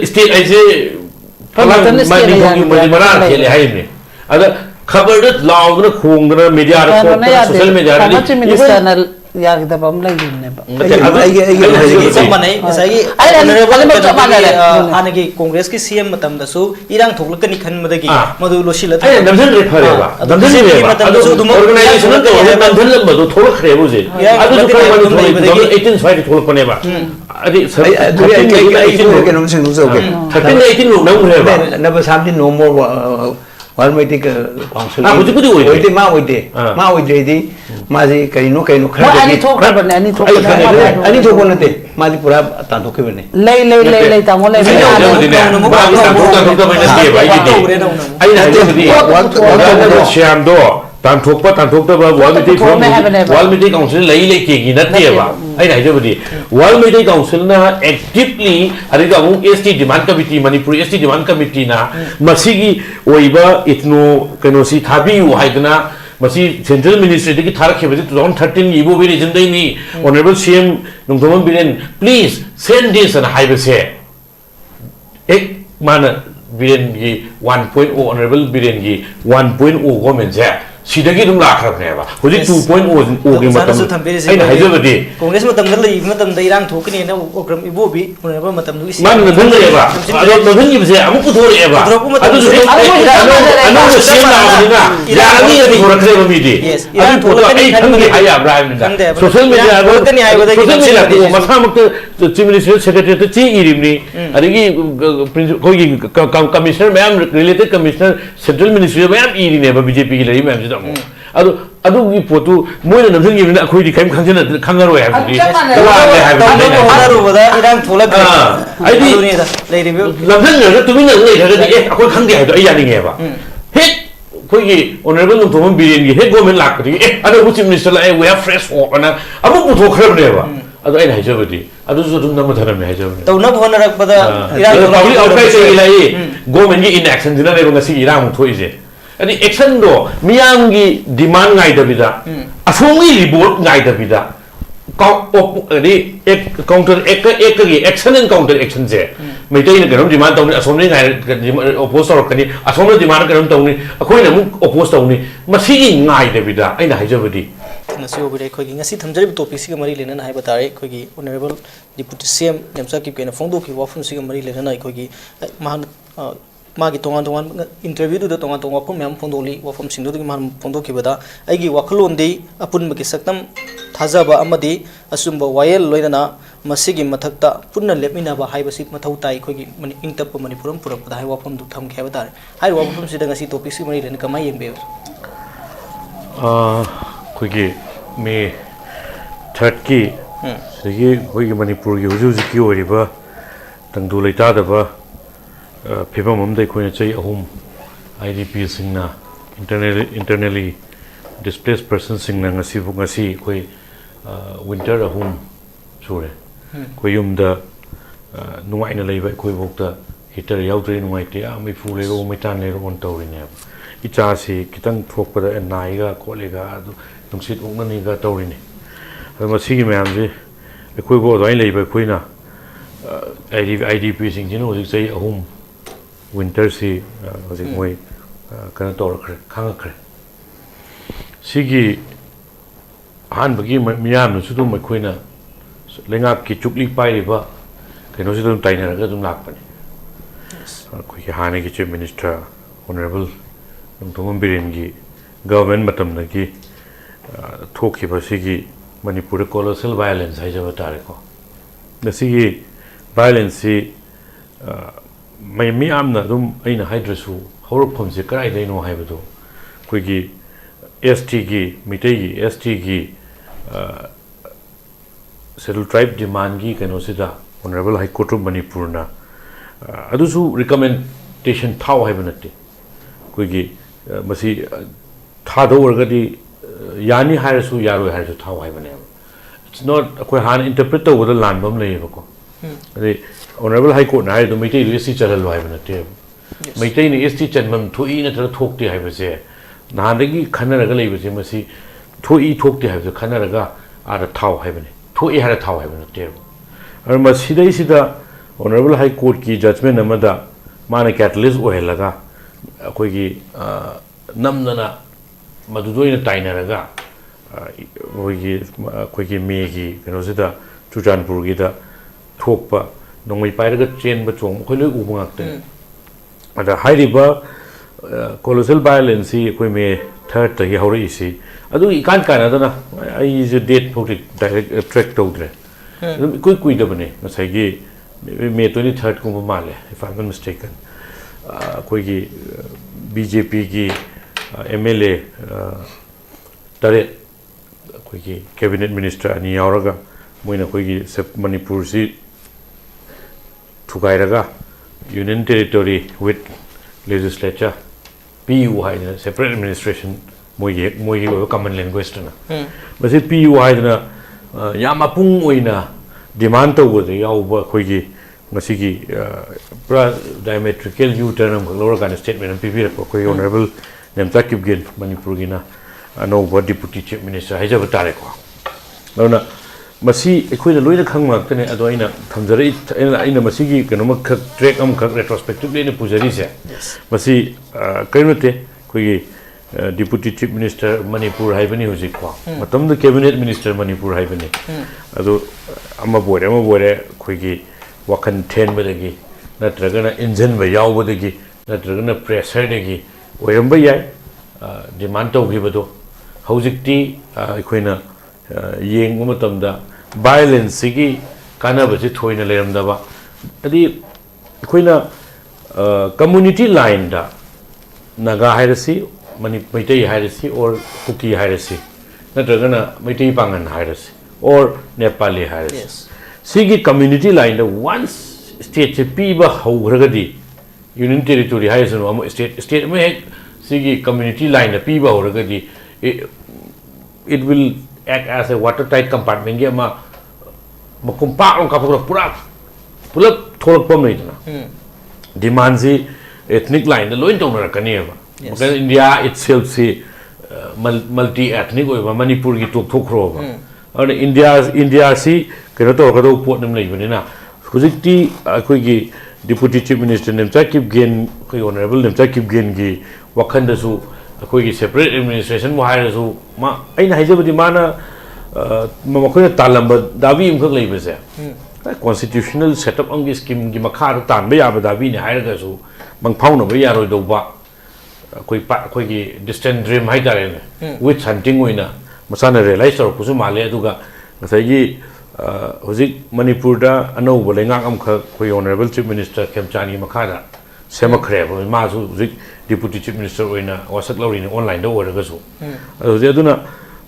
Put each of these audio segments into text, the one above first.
state I say covered long media social media. Yeah, the bomb like Congress CM Matam the so Iran took look at Madagi, Modulo Shilla. Never something no more. One may take a council. Ma with the Mazi Kaino Kaino. Any talk about any talk. I need to go on a day. Madipura Tanto Kibene. Lay Tamole. Tan talk about Walmity Council, Lay King in that Neva. I know the Walmity Council actively ST Demand Committee, Manipur ST Demand Committee, Masigi, Oiba, Itno, Kanosi, Tabi, Haidana, Masi Central Ministry, the Tarak, 13 Ibo region, they need Honorable CM Nungaman Biren, please send this and Highway say. Ek Mana Birengi 1.0 Honorable Birengi 1.0 women there. She didn't get them lack of never. Who did 2.0 Congress Matam, Madam, the Iran token in Okram Ibobi, whenever Matam Luis. Man, the Ever. I don't know who is there. I'm going to ever. I know the same now. Yeah, for a clever meeting. Yes, I told her social media. The Chief Minister Secretary to Tea, I think Commissioner, ma'am, related Commissioner, Central Ministry, ma'am, eating never BJP. I don't give for two more than a thing even a quick kangaroo. I did to win later. I couldn't get a yanning ever. Hey, Quiggy, Honorable Tom Billion, head woman like I don't put him, Mr. We have fresh water. I won't put her never. I don't have it. I don't know what I'm having. Don't know what but go and get in action. Did not ever see Iran to easy. And the action do Miyangi demand neither vida. A fully report neither vida. Counter excellent counter actions there. Maintain a demand only assuming opposed or assuming demand only a coin opposed only. Machine neither vida. I know Nasi cooking a sit and topic Marilyn and Hibatari, Kogi, Honorable Deputy CM, Nemcha Kipgen, Fondoki, Wafum Sigamaril and I Kogi, Magi Tongan interview to the Tonga Wapum Fondoli, Wafum Sinduman Fondokibada, Agi Wakalonde, Apun Makisakam, Tazaba Amadi, Asumba Wayel Loidana, Masigi Matakta, Puna Lepinaba, Hibasit Matautai, Kogi, Intap Manipurum, put up the Hiwapum to Tam Kavatar. I welcome Sidangasi topic Simaril and Kamay and Bears. Quiggy may Turkey, the Manipur, Yuzuki River, Tangdulita Dava, people Monday Queen say home, IDP singna, internally displaced persons sing Nangasi, winter a home, sorry. Quayum the Nuaina Leva, Quivokta, Hitter Yautri, Nuaitia, me fully, me tan later on Taurin. Ichasi, Kitang Topada and Naiga, Collega. Don't sit on Maniga Torini. I must see Mamsi, a quick word I labor Quina. IDP sing, you know, they say a home winter sea was in way Kanator Kankre. Sigi Han Bagi Miam, Sudum Maquina, Lingap Kichukli Paiva, Canosum Tainer, Gadum Lakpani. Quick Hanaki Chief Minister, Honorable Tumum Biringi, Government Matamnaki. Talking about Sigi Manipur colossal violence, I have a tarico. The Sigi violence, my Miamna dum in a hydrosu, horror comes the cry they know how to do. Quiggy STG, Mitegi, STG, settled tribe demand geek and Osida, Honorable High Court of Manipurna. Adusu recommendation Tau Habanati. Quiggy Masi Tado Orgadi. Yani Harasu Yaru has a Tau Habanam. It's not a Quahan interpreter with a land bomb label. The Honorable High Court and I do maintain a teacher alive in a table. Maintain a teacher and to eat at a talk to have a say. Nandagi Kanaraga with him, see, to eat talk to have the Kanaraga at a Tau Haven. To eat had a Tau Haven a table. I must see the Honorable High Court ki judgment amada mana catalyst ohelaka akoigi namdana madudoina tainaraga akoigi megi kenosida Chuchanpur gi da thokpa nongmai pairaga chen ba chong khoi loi ubu ngakte ada hairiba colossal violence koi me third ta hi hori si adu ikan kana dana ai is a date for direct track tawdre koi da bane masai gi May 23rd ko male if I'm not mistaken koi gi BJP ki MLA tare koi gi cabinet minister ani yauraga moina koi gi Manipur si Thugairaga union territory with legislature PU haidana separate administration moi common language na basi PU haidana yama pung oina demand tawde yauba khoigi masigi pra diametrical u-turn am lower kind statement am pipira ko honorable Nemcha Kipgen Manipur gina no deputy chief minister haja batare ko lona masi ekhoina loina khangma tane adoina thamjari aina masigi kanoma khak track am khak retrospectively ne pujari se masi kainote khoigi deputy chief minister Manipur haibani hoji ko matam the cabinet minister Manipur haibani ado ama bore khoigi wakan ten badagi natragana engine ba yaw badagi natragana pressure dagi oiramba yai demand tawgi bado hojikti ekhoina yeng matamda violence gi kana ba ji thoina leramda ba adi ekhoina community line da naga hairasi mani maitai hairasi or kuki hairasi natragana maitai pangan hairasi or Nepali hairasi sigi community line da once state piba hogragadi union territory hairasi no state me sigi community line da piba hogragadi it will act as a watertight compartment ge ma makumpa on kapura pura pulap tholak pom nei na demand si ethnic line da loin tongna rakani ba because India itself si multi ethnic oi ba Manipur gi tok thokro ba and India si keno to ka do pot nam nei bani na hujikti akoi gi deputy chief minister Nemcha Kipgen koi honorable Nemcha Kipgen gi wakhan da su akoi gi separate administration mo haira su ma aina haijabadi mana makoina talamba dabi imkhak leibe se constitutional setup ang scheme gi makha tan ba ya ba dabi ne haira ga su mangphau na ba ya roi do ba koi gi distant dream hai tare ne with hunting oina masana realize or kusu male aduga ngasai gi hojik Manipur da anou bo lenga am kha koi honorable chief minister Khemchani makha da semakre ba ma su hojik deputy chief minister oina wasak lori ne online da ora ga su aduna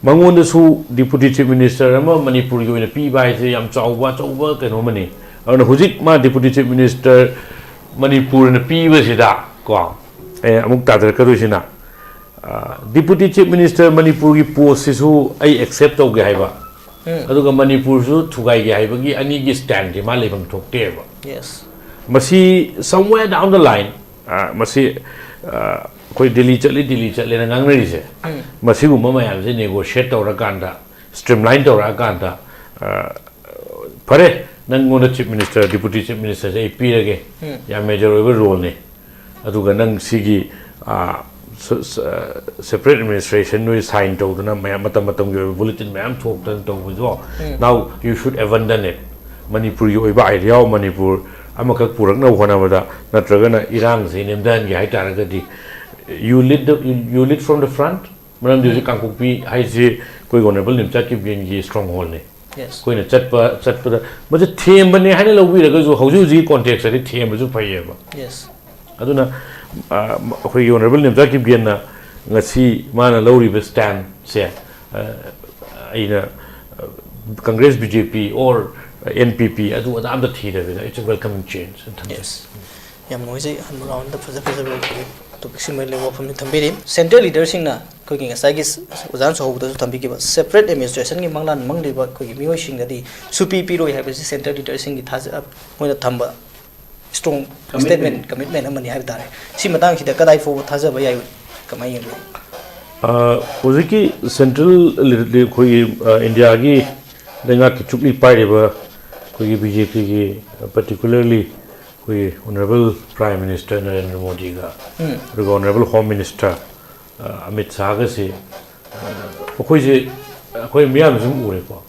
mangon su deputy chief minister ama Manipur gi oina pi bai se yam chauba keno mani ana hojik ma deputy chief minister Manipur na pi ba sida ko amuk tadar ka sina deputy chief minister Manipur gi post su ai accept tau ge haiba aduga Manipur su thugai ge haiba gi ani gi stand di ma lebam thokte ba yes masi somewhere down the line masi koi Delhi chale na ngang ri se masi gu ma ya se negotiate tau ra kanda streamline tau ra kanda pare nang ngona chief minister deputy chief minister ai pi rage ya major role ne aduga nang sigi separate administration no sign to na matam bulletin mayam thok tan to bujo now you should abandon it Manipur you ba idea Manipur amaka purak na hona bada natragana irang se nemdan gi haitara gadi you lead from the front manam de kangkupi hai je koi honorable Nemcha Kipgen gi stronghold ne yes koi na chatpa da ma je them bane haina lowi ra ga jo hauju ji context ari them ju phai ba yes aduna koi honorable Nemcha Kipgen na ngasi mana lori be stand se aina Congress BJP or NPP adu adam da thira it's a welcome change yes yam noise han round the faza topic sim le wa family thambiri central leaders sing na koi gi asai gi ujan so hobu da thambi gi separate administration gi manglan mangli ba koi gi mioi sing di supi pi roi have central leaders sing gi thaja moi da thamba strong statement commitment amani have dare si matang si da kadai fo thaja ba yai kamai yin oziki central koi India gi lenga ki chukli pai ba कोई BJP की particularly कोई honorable Prime Minister Narendra Modi का और honorable Home Minister Amit Shah का से कोई से कोई मियाँ में उड़े को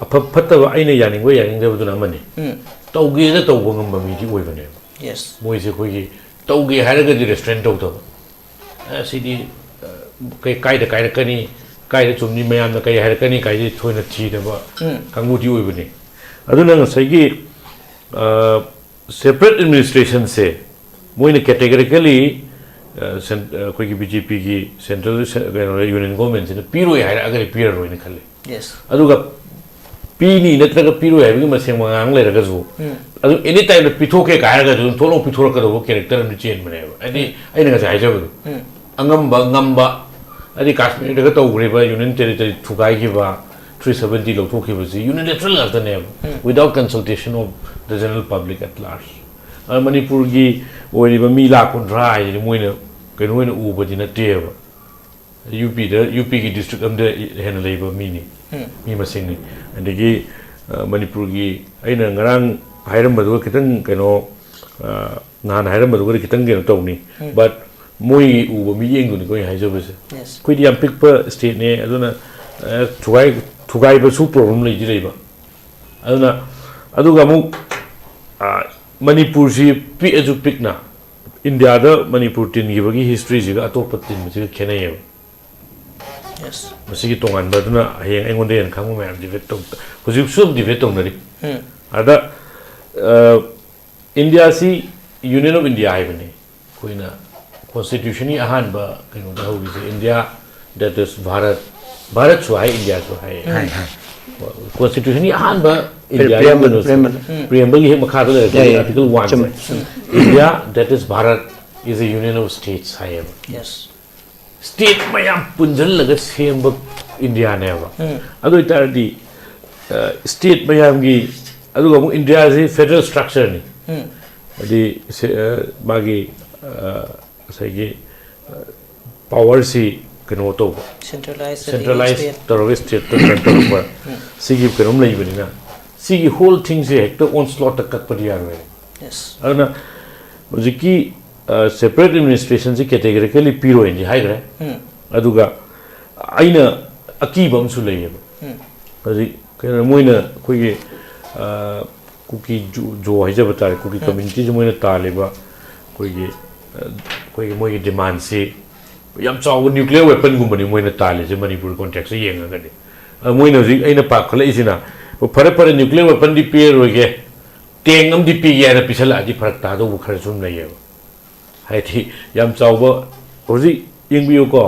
अब फत्ता वो आइने यानिंग जब तो ना मने तो वो गम बमी जी वही बने yes मोई से कोई तो गे हर का रेस्टोरेंट तो सीधी कई कनी कई चुम्नी मैम कई हर कनी कई थोड़ा चीज़ बा कंगूटी वही बने अदुना सही सेपरेट एडमिनिस्ट्रेशन से मोई ने कैटेगरिकली कोई बीजेपी की सेंट्रल यूनियन गवर्नमेंट से पीरो है अगर पीर रोई ने खले yes अदुगा पीनी नत्रगा पीरो है बिग मसेंग मंगांग लेरगा जो अदु एनी टाइम पिथोके कायरगा जो थोलो पिथोरका दो कैरेक्टर में चेंज बनेबा अदि आइना गसा हाइजबो अंगम अदि काश्मीर दगा तौग्रेबा यूनियन टेरिटरी थुगाइगिबा 370 लौथोखिबसि यूनिलेटरल गातने without consultation of the general public at large Manipur की ओइरिबा मी लाकुंद्रा हाइदि मोइना कइनोइना उबदि नतेबा यूपी की डिस्ट्रिक्ट अमदे हेन लेबा मीनी मी मसिंगनि अदगी मणिपुर की अइना ngरang हाइरमबदो खितंग कइनो नान हाइरमबदो खितंग केनो तौनी बट मोई उबा मी येंगुनि कोइ हाइजबसे कोइदि याम पिकपा स्टेट ने अदुना थुगाइबसु प्रॉब्लम लेजि लेबा अदुना अदुगा मु मणिपुर से पिकजु पिकना इंडिया दा मणिपुर तीन की हिस्ट्री जिगा अतोप तीन से खेनाय yes मसिगी तोंगान बदुना हयें एंगोंदे यन खामु मैम डिबेट तो हुजिब सुब डिबेट तोंनरि अदा इंडिया सी यूनियन ऑफ इंडिया हाइबने कोइना कॉन्स्टिट्यूशन अहान बा कइनो दा होगी से इंडिया दैट इज भारत सो हाई इंडिया सो हाई कॉन्स्टिट्यूशन अहान बा इंडिया प्रियम्बल ही मखा दे article 1 India that is Bharat is a union of states हाई yes स्टेट मैम पुंजल लगा सेम इंडिया ने अदो इतारदी स्टेट मैम की अदो इंडिया से फेडरल स्ट्रक्चर ने अदी बागी सही पावर सी कनो तो सेंट्रलाइज तौर स्टेट तो कंट्रोल पर सिगी कनम लई बनिना सिगी होल थिंग से हेक्ट ऑन स्लॉट तक कट पर यार वे yes अदना मुझकी सेपरेट एडमिनिस्ट्रेशन से कैटेगरिकली पीरो है हाई ग्रे अदुगा आइना अकीबम सु लेयेब अदि कने मोइना कोई कुकी जो हाइजा बता कुकी कम्युनिटी जो मोइना तालेबा कोई मोइ डिमांड से याम चाव न्यूक्लियर वेपन गुमनि मोइना ताले से मणिपुर कॉन्टेक्स्ट से येंगगदि मोइना जी आइना पाखले इसिना फरे न्यूक्लियर वेपन दी पेर होगे टेंग अम दी पी याना पिछला दी फरक तादो बुखर सुम लेयेब हाइथी याम चाव होजी इंबियो को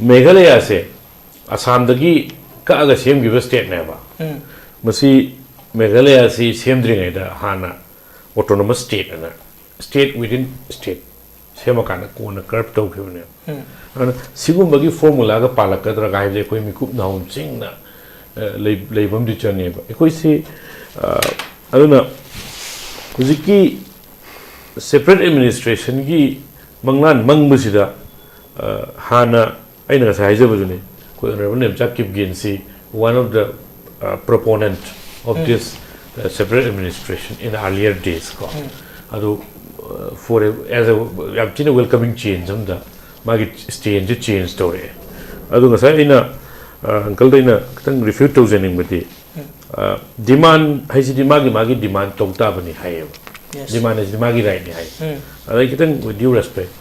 मेघालय से असम दगी कागा सेम गिव स्टेट नेबा मसी मेघालय से सेम द्रिंगैदा हाना ऑटोनोमस स्टेट ना state with in state same काना कोन कर्व तो खिबने अन सिगुम बगी फॉर्मूला का पालकद्रा गाइजे कोई मिकुप नाउम सिंगना लेबम दि चनेबा कोई से अदुना हुजिकी सेपरेट एडमिनिस्ट्रेशन की मंगलान मंगबसिदा हाना अइना गसा हाइजबजुने कोई ऑनरेबल नेमचा किपगेन सी one of the proponent of this separate administration in earlier days को अदो फॉर एज अ यामचिना वेलकमिंग चेंज हम दा मागी स्टेज चेंज तोरे अदो गसा इना अंकल देना खतंग रिफ्यूट तौजेनिंग बति डिमांड हाइसिदि मागी डिमांड तौता बनि हाइब डिमांड इज मागी राइट नि high अदai खतंग with due respect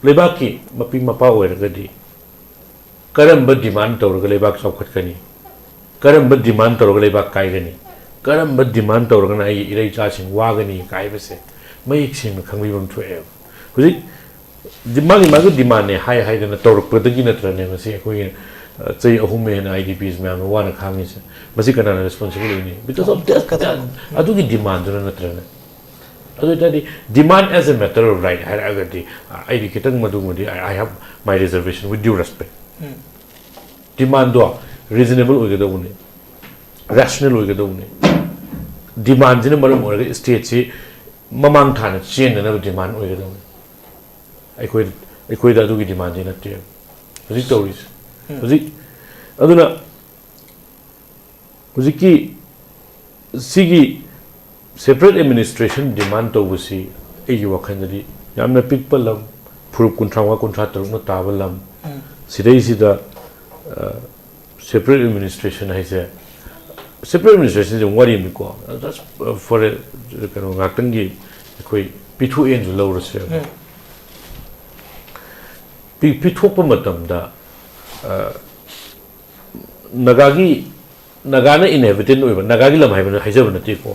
लेबाकी मपी Mopa ओइरगदि करम डिमांड तौरग लेबाक चौखटकनी करम डिमांड तौरग लेबाक काइगनी करम डिमांड तौरगना आई इरै चासिंग वागनी काइबसे मयिक सिंग खंगबिबम थोए हुजिक मागी डिमांड ने हाई हाइदना तौरकपदगी नत्रने मसे कोइ चै अहुमेन आईडीपीस मैम वाना खांगी से मसी कनाना रिस्पांसिबल नि बिकॉज ऑफ दैट अदुगी डिमांड न नत्रने अदु तादि demand as a matter of right हायर अगदी आई कितंग मदुमदि I have my reservation with due respect demand दो रीजनेबल ओइगदौने रैशनल ओइगदौने डिमांड जिन मरम ओरग स्टेट से ममांग थाना चेन डिमांड ओइगदौने अखोई अदुगी डिमांड जे नते हुजिक तौरिस हुजिक अदुना हुजिकी sigi separate administration demand to busi egi wakhandari yamna pikpa lam furup kuntrawa kuntra tarukna tabalam sidai sida separate administration haise separate administration is worry me ko that's for a kind of ngaktangi koi pithu en lo rase pithu pa matam da nagana inhabitant oiba nagagi lam haibana haijaba nati ko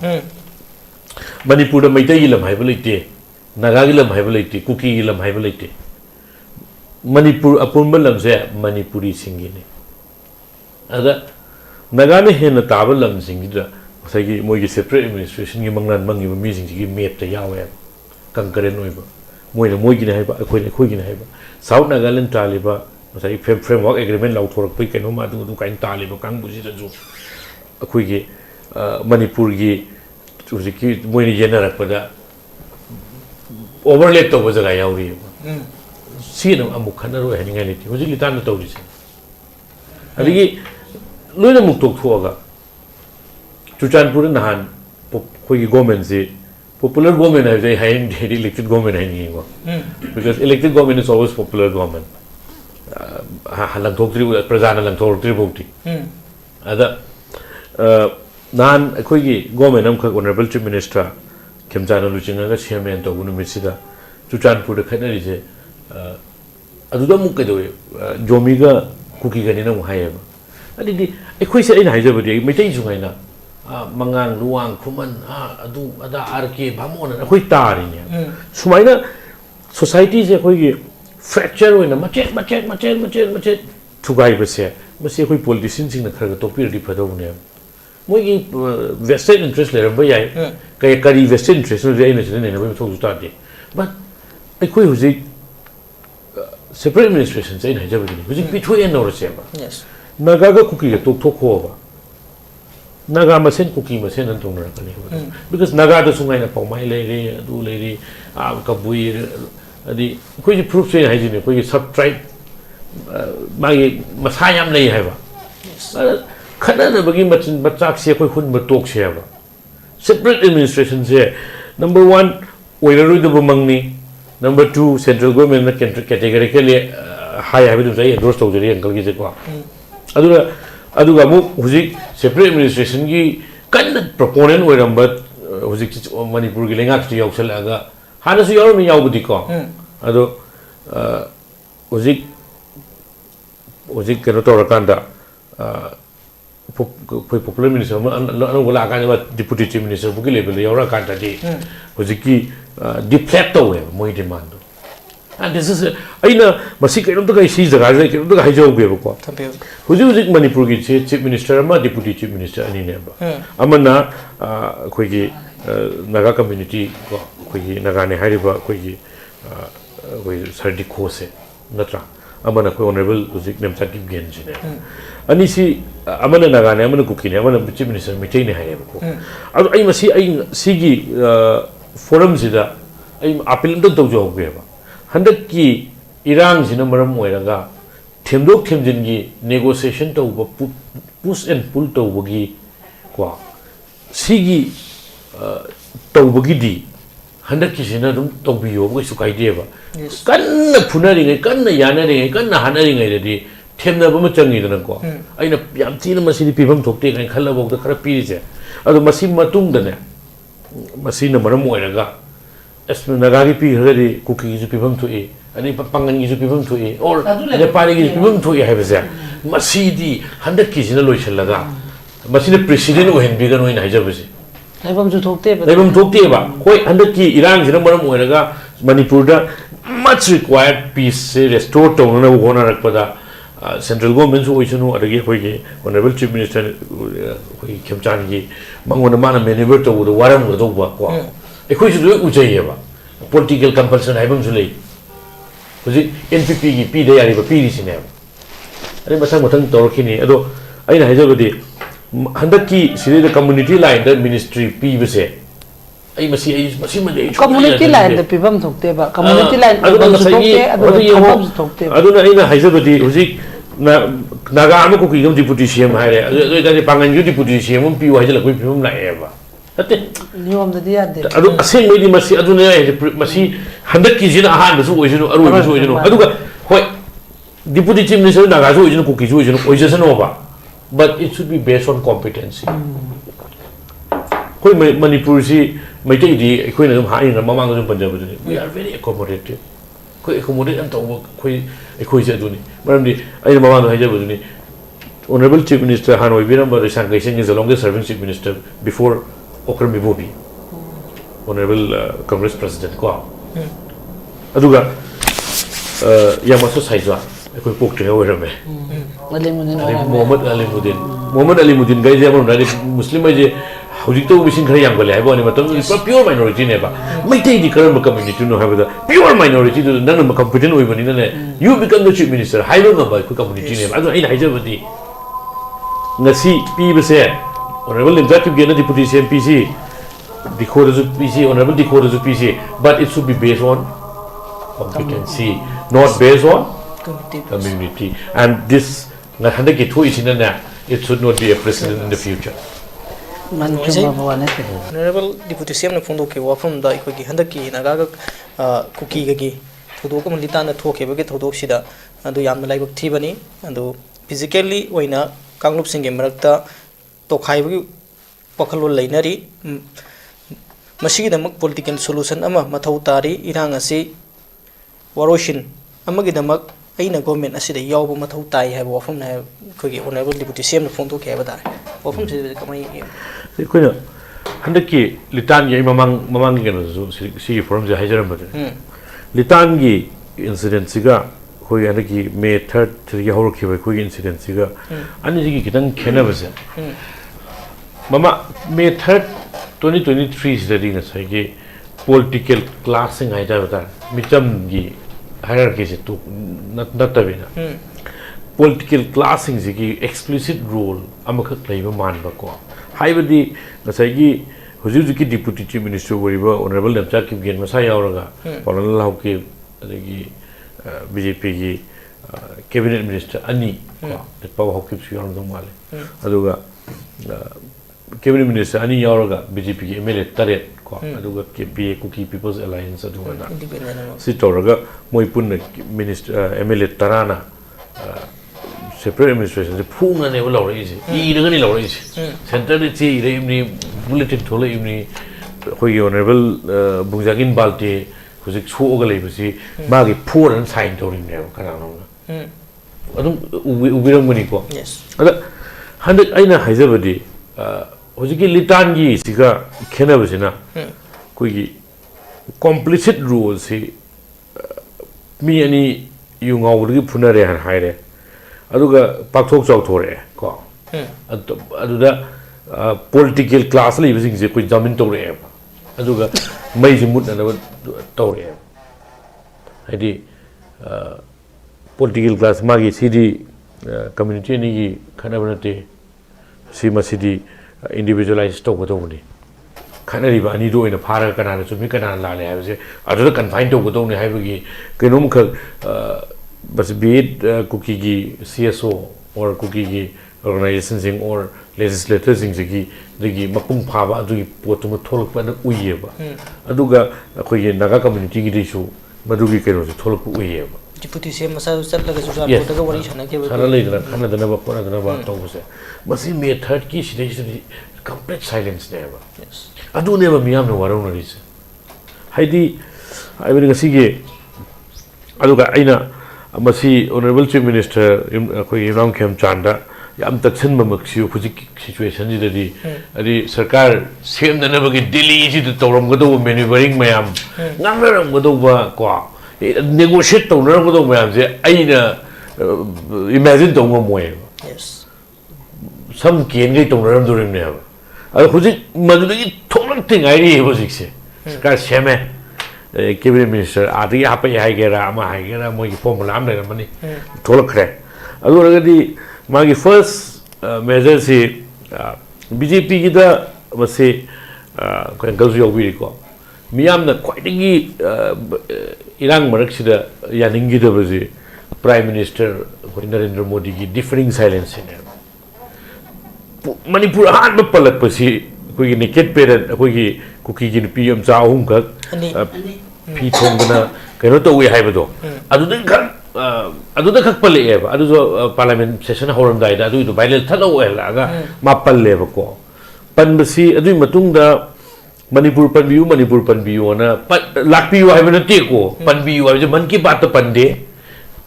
manipur da maitai lam haiba leite nagagi lam haiba leite kuki lam haiba leite manipur apunba lam se manipuri singi ne ada nagana hena taba lam singi da sagi moi separate administration gi mangnan mangi mi singi gi map ta yawe concurrent oiba moi gi na haiba khoi gi na haiba south nagaland taliba sai framework agreement lau thorak pai keno ma du kain taliba kang buji da ju khoi gi manipur gi ki moi ni general pada overlap to bajaga yauri si na amu khana ro hani ngai ti hoji litan na tawri se adigi loina muk tok thoga chuchanpur nahan khoi gi government se popular government hai jai hain elected government hai ni go because elected government is always popular government halang thokri prajana lang thokri bokti ada nan khoi gi government am khak honorable chief minister Kemjana Luchinga chairman to gunu misida chuchanpur da khanari je aduda muk ke do jomi ga kuki ga ni na mu haye ba adidi ekhoi se ina haije badi meitai su ngaina mangang luang khuman adu ada rk bhamona ekhoi tari ne sumaina society je khoi gi fracture hoina machet thugai base base khoi politician sing na khar ga topi ri phado ne moi gi vested interest le ba yai kai kari vested interest le ina chene ne ba thok ta de but ekhoi huji separate administration sai na jabadi huji pithu en no se ba yes naga ga kuki ga tok thok ho ba naga masen kuki masen an tong na kani because naga da sungai na paumai le re adu le re ka bui adi khoi ji proof sai hai ji ne khoi sub tribe magi masayam nei hai ba khana na bagi machin bachak se khoi hun ba tok se ba separate administration se number 1 oilaru da bumangni number 2 central government na categorically high have to say endorse to the uncle gi ko aduga mu huji separate administration gi kan proponent oiramba huji manipur gi lenga ti yausal aga hana su yaru mi yawbudi ko ado huji kero to rakanda popular minister anu gola kan ba deputy chief minister buki level yawra kanta di huji ki deflect away moi demand and this is aina masi kai to kai si jaga kai to kai jau be ko huji manipur gi chief minister ma deputy chief minister ani ne ba amana khoi gi naga community ko khoi gi naga ne hariba khoi gi khoi sardi khose natra amana khoi honorable huji Nemcha Kipgen ji ne ani si amana naga ne amana kuki ne amana chief minister mitai ne hariba ko adu ai masi ai sigi forum sida ai appeal to jo be ba handak ki irang jina maram oiraga themdok themjin gi negotiation to push and pull to bagi kwa sigi to bagi di handak ki jina dum to biyo bagi su kai de ba kan phunari ngai kan yana ri kan hanari ngai de themna ba ma changi dana ko aina yam tina masini pibam thokte ngai khalla bok da khara pi je adu masim matung da ne masina maram oiraga asmi nagari pi hagari kuki gi pibam thu e ani pangan gi pibam thu e or nepali gi pibam thu e haibase masidi handak ki jina loichalaga masina president o henbi gan oina haijabase laibam ju thokte ba koi handak ki irang jina maram oiraga manipur da much required peace restore to na gona rakpada central government so oisunu adagi hoige honorable chief minister hoi Kemchan gi mangona mana maneuver to the waram do ba ko ekhoi su ujai ba political compulsion haibam su lei hoji npp gi pi de yari ba pi ri sine are masang torkini ado aina haijabadi handaki sire the community line the ministry pi bese ai masi community line the pibam thokte ba community line adu thokte aduna aina haijabadi hoji naga ama kuki gam deputy CM haire adu adu pangan ju deputy CM um piu haje la koi phim la eba ate नियम दे दिया दे adu aseng mai di masi adu ne masi handak ki jina han su oijinu aru su oijinu adu ga hoi deputy chief minister naga su oijinu kuki su oijinu oijasa no ba but it should be based on competency koi manipur si mai tai di koi na ha in mamang su punjab du we are very accommodative koi accommodate am to koi se du ni maram di ai mamang ha je bu ni honorable chief minister hanoi biram Rishan Gaising is the longest serving chief minister before Okrami Bobi, honorable Congress president ko aduga yamaso saizwa koi pokte ga werame Muhammad Ali Mudin gai je amon Muslim je hujik to bisin khari yang bale haibo ni matam pure minority ne ba mai tai di karam community no haibo pure minority to nang competent oi bani ne you become the chief minister haibo ma ba ko community ne adu ai haije badi ngasi pi bese honorable Nemcha Kipgen deputy CM PC decode as PC honorable decode as PC but it should be based on competency not based on community and this na handa ki thu isina na it should not be a precedent in the future man chuma bawane te honorable deputy CM na phongdo ke wafum da ikoi ki handa ki naga ga kuki ga gi thudok am litana thoke ba ge thudok sida adu yamna laibak thibani adu physically oina kanglup singe marakta to khai pakalo lainari masigi damak political solution ama mathau tari irang asi waroshin amagi damak aina government asida yawba mathau tai haiba wafam na khogi honorable deputy CM na phone to ke ba wafam se kamai koina handaki litan ye mamang ge no si forum je haijaram ba litan gi incident siga koi handaki May 3rd thiri hor khiba koi incident siga ani ji kitang khena ba se mama May 3rd 2023 study na sai ge political classing haida bata mitam gi hierarchy se to not tabina political classing ji gi explicit role amakak laiba man ba ko haibadi na sai gi huju ki deputy chief minister woriba honorable Nemcha Kipgen masa yauraga polana lauke adagi BJP gi cabinet minister ani ko the power hokip su yaram dong male aduga cabinet minister ani yauraga BJP gi MLA taret ko aduga KPA Kuki People's Alliance aduga si toraga moi punna minister MLA tarana separate administration the phunga ne lo ri ji daga ni lo ri ji center de chi re imni bulletin thole imni khoi honorable bungjagin balte huzik chuoga leibasi magi phor an sign toring ne kana no adum ubiram mani ko yes ada handak aina haijabadi hojiki litan gi siga khena basina koi gi complicit rules si mi ani yungawri phunare han haire aduga pakthok chawthore ko aduda political class li bising je koi jamin tore aduga mai ji mut na tore hadi political class magi city community ni gi khana banate sima city individualized to godo ni khana ri ba ani do ina phara kana na chumi kana la le ha se aduda confine to godo ni ha bi kenom kha bas be it Kuki gi CSO or Kuki gi organizations or legislators gi digi mapung phaba adu potum tholok pa na uye ba aduga khoi gi naga community gi disu madugi kero se tholok uye ba deputy CM masa sat laga su ja ko wari chana ke sara le dana khana dana ba pora dana ba to se masi May 3rd ki sidai complete silence ne ba yes adu ne ba miyam no warau na ri se haidi ai bari ngasi ge aduga aina masi honorable chief minister koi Ram Khem Chanda yam taksin mamaksu khuji situation ji di ari sarkar sem dana ba gi Delhi ji to toram godo maneuvering mayam ngangram godo ba ko negotiate to nar godo mayam je aina imagine to mo moy yes sam ken ge to naram durim ne ba khuji maduri tholang ting ai ri bo sik se sarkar seme cabinet minister adi apa ya gera ama gera mo gi formula am le mani tholak khre adu ragadi magi first measure si BJP gi da mase ko gazu yobi ko miyam na kwai digi irang marak sida yaningi da bazi Prime Minister Narendra Modi ki differing silence in Manipur han palak pasi koi naked parent koi cookie ki PM cha hum ka pi thong na kaino to we haibado adu da khak pale eba adu parliament session horam dai da adu bailel thalo ela ga ma palle ba ko pan basi adu matung da Manipur panbiu na lakpiu hai bana te ko panbiu hai man ki baat pande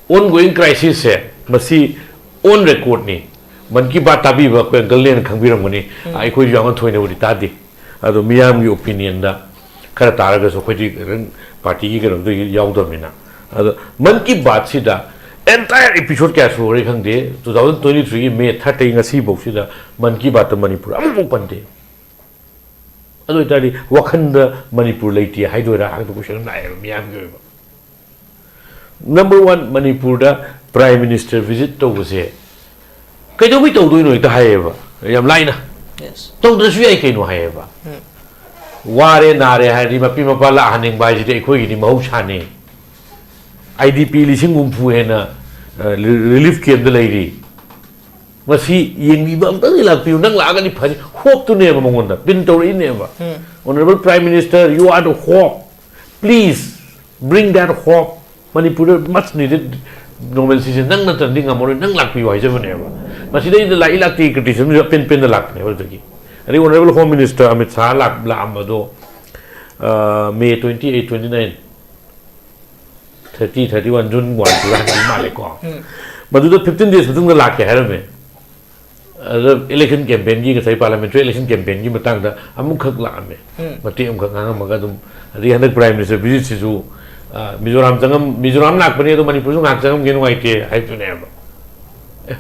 ongoing crisis hai masi on record ni man ki baat tabi ba ko gallen khangbiram gani ai ko yang thoine uri ta di ado miyam gi opinion da khara taraga so khoi party gi garam do yaw do mina ado man ki baat si da entire episode kya so re khang de 2023 May 30 ngasi bok si da man ki baat Manipur amu pande adu tadi wakhanda Manipur leiti haidora hang to question na miyam gi number 1 Manipur da prime minister visit to bose kai do bi to do no ta haeba yam laina yes to do su ai kai no haeba ware nare hari mapi mapala haning bai ji khoi gi ni mau chane IDP lising umpu hena relief camp da leiri masi yengi ba ta la piu nang la ga ni phani hope to ne ba mongon da bin to ri ne ba honorable prime minister you are the hope please bring that hope Manipur much needed normalcy nang na tanding amore nang lak piu ai je ne ba masi dai la ilakti criticism pen da lak ne ba ki ari honorable home minister Amit Shah lak la amado May 28 29 30 31 June 1 pura ni ma le ko madu 15 days matung da lak ke harame election campaign gi ngai parliamentary election campaign gi matang da amuk khak la ame mati am khak nga ma ga dum ri hanak prime minister visit si su Mizoram lak pani do Manipur ngak changam gen wai te hai tu ne ba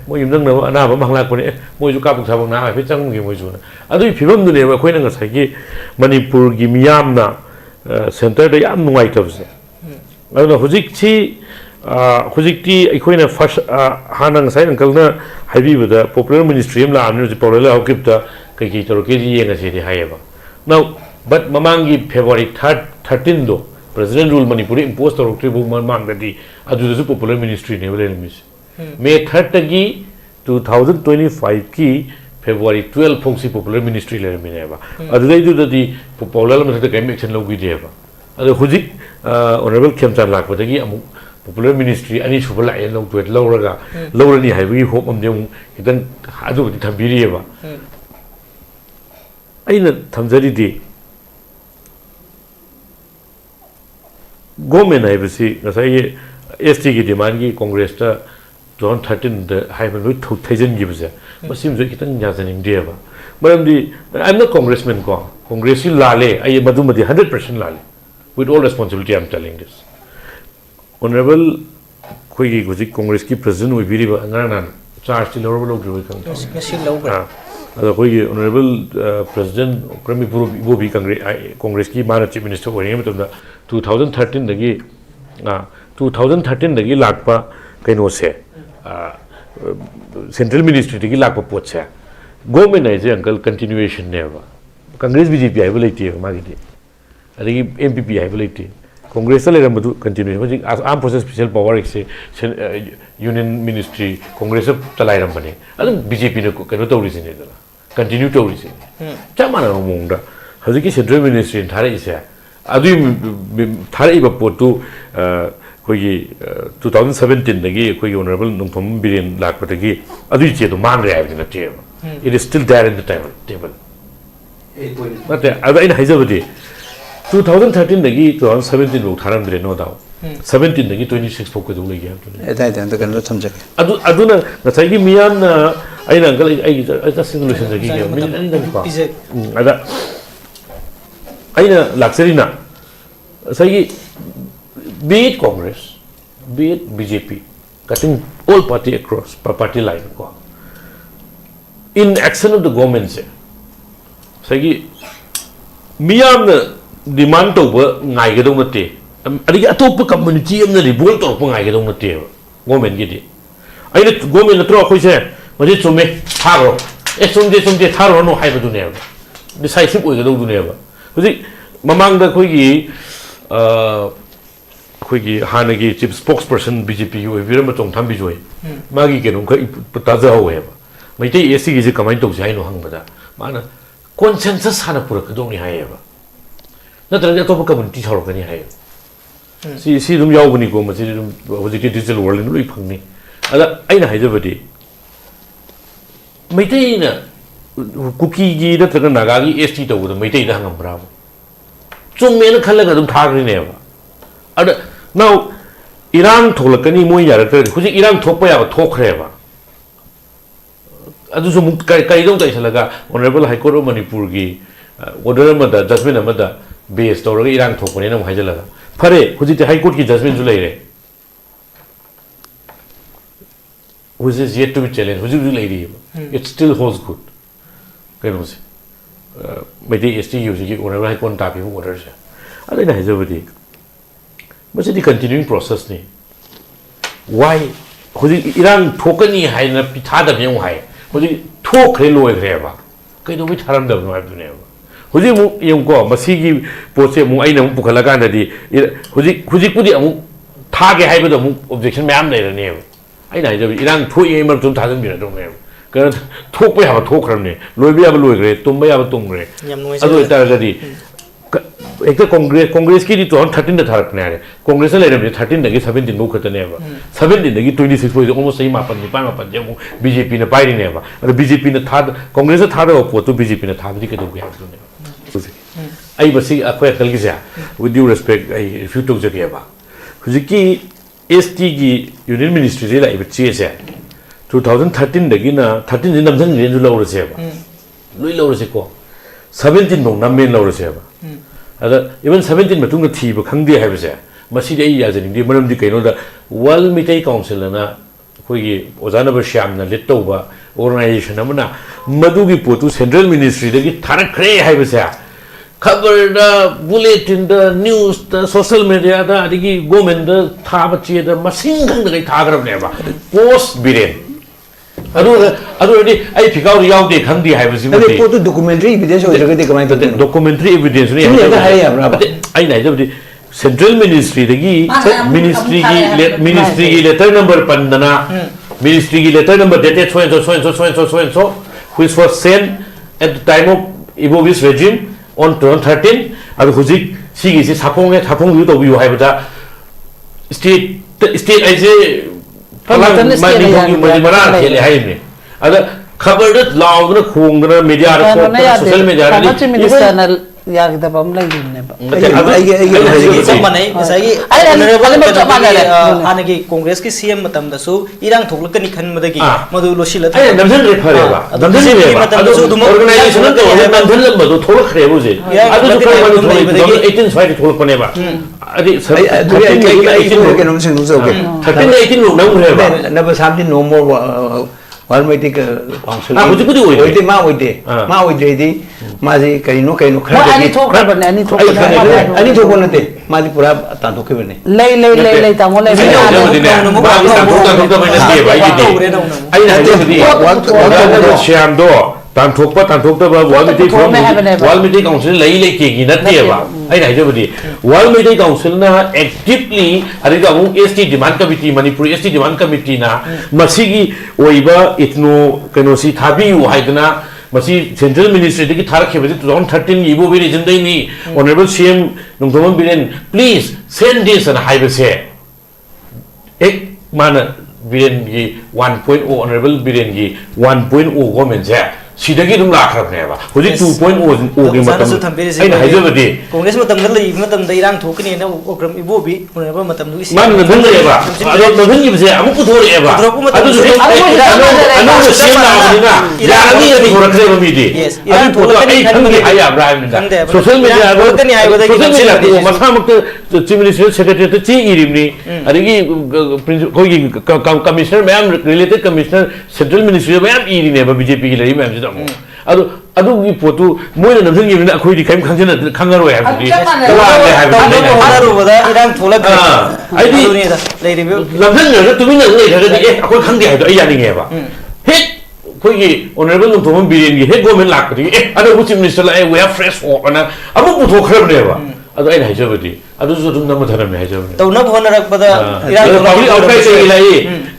mo yim nang na ana ba mang lak pani mo ju ka puk sa bang na hai chang gi mo ju na adu phibam du ne ba khoi na ngai gi Manipur gi miyam na center da yam nungai ta bse adu hujik chi hujikti khoi na first hanang sai uncle na haibi ba popular ministry am la amni ji popular hokip ta kai ki toro ke ji yenga se di hai ba now but mamangi February 13 do president rule Manipur imposed or tribu mang da di adu su popular ministry ne wele mis May 3 gi 2025 ki February 12 phongsi popular ministry le mi ba adu dai du da di popular ma da kai action lo gi de ba adu hujik honorable Khemchan lak ba da gi amu popular ministry ani su bala en lo twet lo raga lo ni hai bi hope am dem kidan adu di thambiri ba aina thamjari di government hai basi ngasai ST ki demand ki congress ta 2013 the hai ban lui thu thaijen gi base masim jo kitan nya janing de ba maram di I'm not congressman ko congress lale ai madumadi 100% lale with all responsibility I'm telling this honorable khoi gi guji congress ki president we biri ba ngana charge ti lorable lo kan ngasi lo ba ado khoi gi honorable president krami puru bo bi congress ki mana chief minister ori ma tumda 2013 dagi 2013 dagi lakpa kaino se central ministry dagi lakpa pot se government ai je uncle continuation ne ba congress BJP ai bolite ma gi adigi MPP ai bolite congress le ramadu continuation armed forces special power se union ministry congress chalai ram bane adu BJP ne kaino tawri se ne da continue tawri se chamana mongda hajiki central ministry thare ise adu thare ba potu khoi 2017 dagi khoi honorable nungthom biren lakpa dagi adu che do man re ai na te it is still there in the table but adu ina haijabadi 2013 dagi 2017 lo tharam dire no dau 17 dagi 26 phok ko legi ha Eta da kan lo samjak adu na ngai gi miyam na aina angal ai solution dagi mi ani dagi pa ada aina luxury na sai be it Congress be it BJP cutting all party across party line ko in action of the government se sai miyam na demand to ba ngai ga dong te adigi atop community am na revolt to pa ngai ga dong te government gi di aina government na tro khoi se mari chume tharo somje tharo no hai ba du ne decisive oi ga dong du ne ba huji mamang da khoi gi ꯑꯩꯈꯣꯏꯒꯤ ꯍꯥꯟꯅꯒꯤ chief ꯁ꯭ꯄꯣꯛꯁ person BJPꯒꯤ ꯑꯣꯏꯕꯤꯔꯝꯕ ꯆꯣꯡꯊꯥꯝꯕꯤꯖꯣꯏ ꯃꯥꯒꯤ ꯀꯩꯅꯣꯝ ꯈꯔ ꯇꯥꯖꯍꯧꯋꯦꯕ ꯃꯩꯇꯩ SCꯒꯤꯁꯦ ꯀꯃꯥꯏꯅ ꯇꯧꯁꯦ ꯍꯥꯏꯅꯣ ꯍꯪꯕꯗ ꯃꯥꯅ ꯀꯣꯟꯁꯦꯟꯁꯁ ꯍꯥꯟꯅ ꯄꯨꯔꯛꯀꯗꯧꯅꯤ ꯍꯥꯏꯌꯦꯕ ꯅꯠꯇ꯭ꯔꯒꯗꯤ ꯑꯇꯣꯞꯄ ꯀꯝꯃꯨꯅꯤꯇꯤ ꯁꯥꯎꯔꯛꯀꯅꯤ ꯍꯥꯏꯌꯦꯕ ꯁꯤ ꯑꯗꯨꯝ ꯌꯥꯎꯕꯅꯤꯀꯣ ꯃꯁꯤ ꯑꯗꯨꯝ ꯍꯧꯖꯤꯛꯀꯤ ꯗꯤꯖꯤꯇꯦꯜ ꯋꯥꯔꯜꯗ ꯂꯣꯏ ꯐꯪꯅꯤ ꯑꯗ ꯑꯩꯅ ꯍꯥꯏꯖꯕꯗꯤ ꯃꯩꯇꯩꯅ ꯀꯨꯀꯤꯒꯤ ꯅꯠꯇ꯭ꯔꯒ ꯅꯥꯒꯥꯒꯤ ST ꯇꯧꯕꯗ ꯃꯩꯇꯩꯗ ꯍꯪꯉꯝꯕ꯭ꯔꯥꯕ ꯆꯨꯝꯃꯦꯅ ꯈꯜꯂꯒ ꯑꯗꯨꯝ ꯊꯥꯈ꯭ꯔꯤꯅꯦꯕ ꯑꯗ ꯅꯥꯎ ꯏꯔꯥꯡ ꯊꯣꯛꯂꯛꯀꯅꯤ ꯃꯣꯏ ꯌꯥꯔꯛꯇ꯭ꯔꯗꯤ ꯍꯧꯖꯤꯛ ꯏꯔꯥꯡ ꯊꯣꯛꯄ ꯌꯥꯕ ꯊꯣꯛꯈ꯭ꯔꯦꯕ ꯑꯗꯨꯁꯨ ꯑꯃꯨꯛ ꯀꯔꯤꯗꯧ ꯇꯩꯁꯜꯂꯒ ꯑꯣꯅꯔꯦꯕꯜ ꯍꯥꯏ ꯀꯣꯔꯠ ꯑꯣꯐ ꯃꯅꯤꯄꯨꯔꯒꯤ ꯑꯣꯔꯗꯔ ꯑꯃꯗ ꯖꯁꯃꯦꯟ ꯑꯃꯗ ꯕꯦꯁ ꯇꯧꯔꯒ ꯏꯔꯥꯡ ꯊꯣꯛꯄꯅꯦꯅ ꯑꯃꯨꯛ ꯍꯥꯏꯖꯜꯂꯒ ꯐꯔꯦ ꯍꯧꯖꯤꯛꯇꯤ ꯍꯥꯏ ꯀꯣꯔꯠꯀꯤ ꯖꯁꯃꯦꯟꯁꯨ ꯂꯩꯔꯦ which is yet to be challenged hujik hujik leiriyeba it still holds good kaino se maitai ST hujik honorable high court tapi order se adina hajabadi masi di continuing process ni why hujik irang thokani haina pitha da byong hai hujik thokre loi greba kaino mi tharam da no habdu ne hujik mu yong ko masi gi poche mu aina mu pukhala kan da di hujik pudi amu thage haibada mu objection mayam leirane ꯑꯩꯅ ꯍꯥꯏꯖꯕ ꯏꯔꯥꯡ ꯊꯣꯛꯏꯉꯩ ꯃꯔꯛꯇꯨꯝ ꯊꯥꯖꯤꯟꯕꯤꯔꯗꯧꯅꯦꯕ ꯀꯩꯅꯣ ꯊꯣꯛꯄ ꯌꯥꯕ ꯊꯣꯛꯈ꯭ꯔꯕꯅꯦ ꯂꯣꯏꯕ ꯌꯥꯕ ꯂꯣꯏꯈ꯭ꯔꯦ ꯇꯨꯝꯕ ꯌꯥꯕ ꯇꯨꯝꯈ꯭ꯔꯦ ꯑꯗꯨ ꯑꯣꯏꯇꯥꯔꯒꯗꯤ ꯍꯦꯛꯇ ꯀꯣꯡꯒ꯭ꯔꯦꯁꯀꯤꯗꯤ 2013ꯗ ꯊꯥꯔꯛꯄꯅꯦ ꯍꯥꯏꯔꯦ ꯀꯣꯡꯒ꯭ꯔꯦꯁꯇ ꯂꯩꯔꯝꯃꯤꯁꯦ 13ꯗꯒꯤ 17 ꯐꯥꯎ ꯈꯛꯇꯅꯦꯕ 17ꯗꯒꯤ 26 ꯐꯥꯎꯁꯦ ꯑꯣꯜꯃꯣꯁ ꯆꯍꯤ 9-9 ꯑꯃꯨꯛ BJPꯅ ꯄꯥꯏꯔꯤꯅꯦꯕ ꯑꯗꯣ BJPꯅ ꯀꯣꯡꯒ꯭ꯔꯦꯁꯇ ꯊꯥꯗꯕ ꯄꯣꯠꯇꯨ BJPꯅ ꯊꯥꯕꯗꯤ ꯀꯩꯗꯧꯒꯦ ꯍꯥꯏꯕꯗꯨꯅꯦꯕ ꯑꯩ ꯃꯁꯤ ꯑꯩꯈꯣꯏ ꯑꯀꯜꯒꯤꯁꯦ ꯋꯤꯠ ꯗ꯭ꯌꯨ ꯔꯦꯁꯄꯦꯛ ꯑꯩ ꯔꯤꯐ꯭ꯌꯨꯠ ꯇꯧꯖꯒꯦꯕ ꯍꯧꯖꯤꯛꯀꯤ STꯒꯤ ꯌꯨꯅꯤꯌꯟ ꯃꯤꯅꯤꯁꯇ꯭ꯔꯤꯗ ꯂꯥꯛꯏꯕ ꯆꯦꯁꯦ 2013ꯗꯒꯤꯅ 13ꯁꯦ ꯅꯝꯁꯤꯟꯈ꯭ꯔꯦꯅꯁꯨ ꯂꯧꯔꯁꯦꯕ ꯂꯣꯏ ꯂꯧꯔꯁꯦꯀꯣ 17 ꯐꯥꯎ ꯅꯝꯃꯦꯅ ꯂꯧꯔꯁꯦꯕ ꯑꯗ ꯏꯚꯟ 17 ꯃꯇꯨꯡꯗ ꯊꯤꯕ ꯈꯪꯗꯦ ꯍꯥꯏꯕꯁꯦ ꯃꯁꯤꯗꯤ ꯑꯩ ꯌꯥꯖꯅꯤꯡꯗꯦ ꯃꯔꯝꯗꯤ ꯀꯩꯅꯣꯗ ꯋꯥꯔꯜ ꯃꯤꯇꯩ ꯀꯥꯎꯟꯁꯤꯜ ꯑꯅ ꯑꯩꯈꯣꯏꯒꯤ ꯑꯣꯖꯥ ꯅꯕꯔꯁ꯭ꯌꯥꯝꯅ ꯂꯤꯗ ꯇꯧꯕ ꯑꯣꯔꯒꯅꯥꯏꯖꯦꯁꯟ ꯑꯃꯅ ꯃꯗꯨꯒꯤ ꯄꯣꯠꯇꯨ ꯁꯦꯟꯇ꯭ꯔꯦꯜ ꯃꯤꯅꯤꯁꯇ꯭ꯔꯤꯗꯒꯤ ꯊꯥꯔꯛꯈ꯭ꯔꯦ ꯍꯥꯏꯕꯁꯦ खबरदा बुलेटिनदा न्यूज़दा सोशल मीडियादा अदिगी गवर्नमेंटदा थाबा चेदा मसिंग खंगदगै थागरबनेबा पोस्ट बिरेन अदुरदि आई फिकाउ यावदे खंगदि हाइबसि मते अदे पोतु डॉक्यूमेंटरी एविडेंस होइरगदि कमाय तते डॉक्यूमेंटरी एविडेंस नि आई नाइजबदि सेंट्रल मिनिस्ट्री दगी मिनिस्ट्री की लेटर नंबर पंदना मिनिस्ट्री की letter number dated so which was sent at the time of Ibobi's regime on 2013 adu hujik sigi se sapong yu to biu haibada state ai se mani mara khele haime ada khabar da laudna khongna media report social media minister यागदा बम लाइने बा समने सही honourable आनगी Congress की CM मतम दसु इरांग थोकलकनी खनमदगी मदु लोसिल अरे नमजन रे फरेबा नमजन रे ऑर्गेनाइजेशन तो नमजन मदु थोलखरे बुजे अदु तो कोई मदु 18 फाइट थोलपनेबा अदि के नम सिंग जोगे 13 18 लो नमरेबा नब सामदि नो मोर वाल्मीकि काउंसिल हुजुकुदि ओइदे मा ओइदे दी माजी कइनो खरा अनि थोकरबने अनि थोकनते माजी पूरा तांथोकेबने ले तामो ले श्यामदो तांथोक्तबा वाल्मीकि काउंसिल लई केगी नतेबा आइना हाइजबदि वाल्मीकि काउंसिल ना एक्टिवली अरिगा अमु ST demand committee Manipur ST demand committee ना मसीगी ओइबा इथनो कनोसी थाबियु हाइदना मसी सेंट्रल मिनिस्ट्री की थारखेबदि 2013 इबो रिजन दैनि honourable CM Nongthombam Biren please send this and हाइबसे एक मान बिरेन की 1.0 ऑनरेबल बिरेन की 1.0 गवर्नमेंट से सिदगी दुम लाखरबनेबा हुजि 2.0 गे मतम आइना हाइजबदि कांग्रेस मतम लई मतम दैरांग थोकनी न ओग्रम इबोबी ऑनरेबल मतम दुई मान नधन लेबा अदो नधन गिबसे अमु पुथोरेबा अदु अनु सेम लाबनिना यानी यदि होरखरेबा मिदि अदु फोटो आई खंगे हाया ब्राइमनिना सोशल मीडिया थोकनी हाइबदि सोशल मसामक चीफ मिनिस्टर सेक्रेटरी तो ची इरिमनी अदगी कोई commissioner ma'am related commissioner central ministry ma'am इरिनेबा बीजेपी की लई मैम अदुगी पोतु मोयना नमजंगिबना अखोइदि काइम खंगरोय हाबदि हारुबदा इरांग थोलक आइदि लेरिबो नमजंगना तुमिना लेथगदि ए अखोइ खंगे हाबदि अय यानिङेबा हेक कोइगी ऑनरेबल नोंथोमन बिरेनगी हेक गवर्नमेंट लाकदि ए अदु चीफ मिनिस्टर ला वी हैव फ्रेश होप अना अमु पुथोखरबनेबा ꯑꯗꯣ ꯑꯩꯅ ꯍꯥꯏꯖꯕꯗꯤ ꯑꯗꯨꯁꯨ ꯑꯗꯨꯝ ꯅꯝꯕ ꯊꯔꯝꯃꯦ ꯍꯥꯏꯖꯕꯅꯤ ꯇꯧꯅꯕ ꯍꯣꯠꯅꯔꯛꯄꯗ ꯄꯕ꯭ꯂꯤꯛ ꯑꯥꯎꯠꯀ꯭ꯔꯥꯏ ꯂꯩ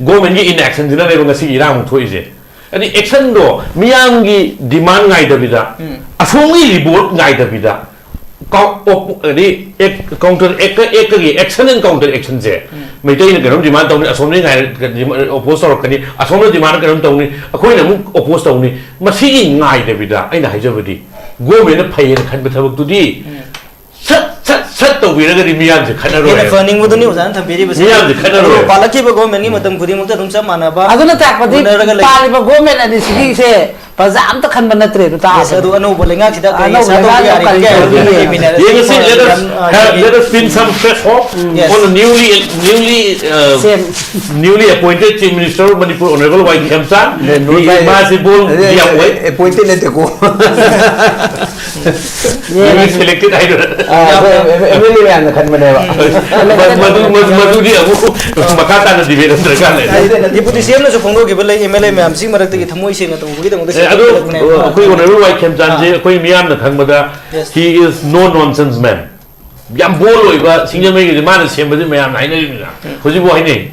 ꯒꯣꯔꯃꯦꯟꯒꯤ ꯏꯟꯑꯦꯛꯁꯟꯁꯤꯅꯅꯦꯕ ꯉꯁꯤ ꯏꯔꯥꯡ ꯊꯣꯛꯏꯁꯦ ꯑꯗꯤ ꯑꯦꯛꯁꯟꯗꯣ ꯃꯤꯌꯥꯝꯒꯤ ꯗꯤꯃꯥꯟ ꯉꯥꯏꯗꯕꯤꯗ ꯑꯁꯣꯝꯒꯤ revolt ꯉꯥꯏꯗꯕꯤꯗ counter action and counter action se maitai na karam demand tawni asomni ngai oppose tawrkani asomna demand karam tawni akhoi na mu oppose tawni masi ngai de bida aina haijabadi government na phai na khanba thabak tu di sat to bira ga miyam se khanaro ena funding mu duni usan thambiri basi miyam se khanaro palaki ba government ni matam khudi mukta dum sam manaba aduna takpadi pali ba government adi sigi se pazam ta khan banatre tu ta sadu anu bolenga sida Anu bolenga let us spin some fresh hope on the newly appointed chief minister of Manipur honorable Y Kemsa Masibul appointed at the go selected I every man can madu di abu makata na debate underkan deputy CM na so phongdo ke bele MLA ma'am sing marak ti thamoi se na to gi dang ado koi honorable Y Kemsa je koi miyam na khangmada he is no nonsense man yam bol oiba singja mai ge man sem badi mayam nai nai na hoji bo hai nei